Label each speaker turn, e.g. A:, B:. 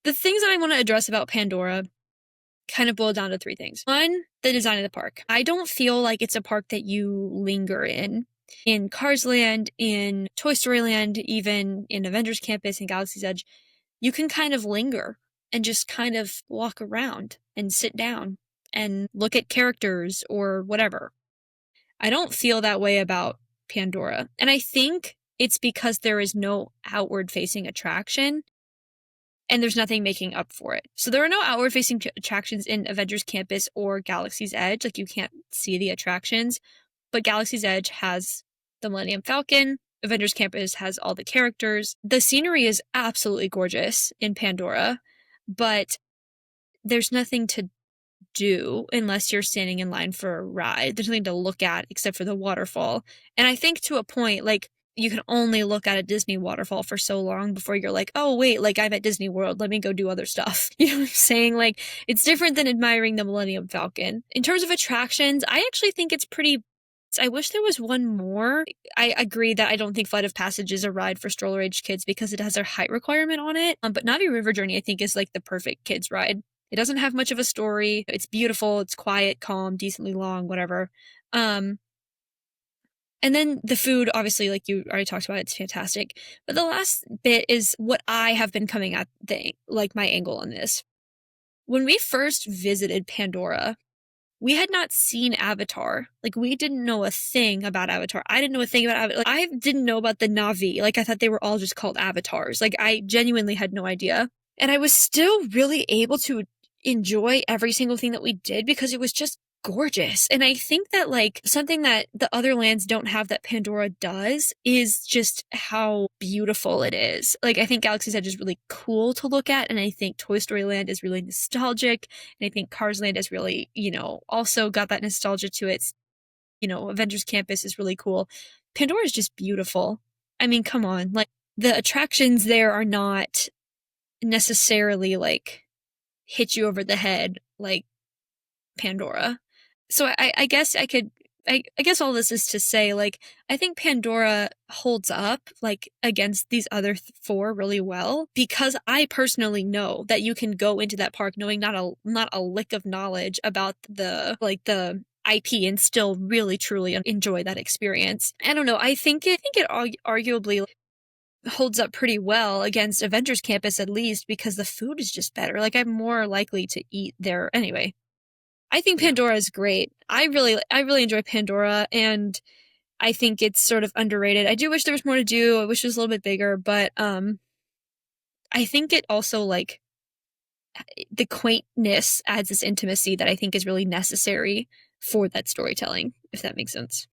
A: The things that I want to address about Pandora kind of boil down to three things. One, the design of the park. I don't feel like it's a park that you linger in. In Cars Land, in Toy Story Land, even in Avengers Campus and Galaxy's Edge, you can kind of linger and just kind of walk around and sit down and look at characters or whatever. I don't feel that way about Pandora. And I think it's because there is no outward facing attraction and there's nothing making up for it. So there are no outward facing attractions in Avengers Campus or Galaxy's Edge. Like you can't see the attractions, but Galaxy's Edge has the Millennium Falcon. Avengers Campus has all the characters. The scenery is absolutely gorgeous in Pandora, but there's nothing to do unless you're standing in line for a ride. There's nothing to look at except for the waterfall. And I think to a point, like, you can only look at a Disney waterfall for so long before you're like, oh, wait, like, I'm at Disney World. Let me go do other stuff. You know what I'm saying? Like, it's different than admiring the Millennium Falcon. In terms of attractions, I actually think it's pretty. I wish there was one more. I agree that I don't think Flight of Passage is a ride for stroller-aged kids because it has a height requirement on it. But Navi River Journey, I think, is like the perfect kids ride. It doesn't have much of a story. It's beautiful. It's quiet, calm, decently long, whatever. And then the food, obviously, like you already talked about, it's fantastic. But the last bit is what I have been coming at, like my angle on this. When we first visited Pandora, we had not seen Avatar. Like, we didn't know a thing about Avatar. I didn't know a thing about Avatar. Like, I didn't know about the Na'vi. Like, I thought they were all just called avatars. Like, I genuinely had no idea. And I was still really able to enjoy every single thing that we did because it was just gorgeous. And I think that, like, something that the other lands don't have that Pandora does is just how beautiful it is. Like, I think Galaxy's Edge is really cool to look at, and I think Toy Story Land is really nostalgic, and I think Cars Land is really, also got that nostalgia to it. Avengers Campus is really cool. Pandora is just beautiful. I mean, come on. Like, the attractions there are not necessarily, like, hit you over the head like Pandora. So I guess I guess all this is to say, like, I think Pandora holds up, like, against these other four really well because I personally know that you can go into that park knowing not a lick of knowledge about the IP and still really truly enjoy that experience. I don't know. I think it arguably holds up pretty well against Avengers Campus, at least because the food is just better. Like, I'm more likely to eat there anyway. I think Pandora is great. I really enjoy Pandora, and I think it's sort of underrated. I do wish there was more to do. I wish it was a little bit bigger, but I think it also, like, the quaintness adds this intimacy that I think is really necessary for that storytelling, if that makes sense.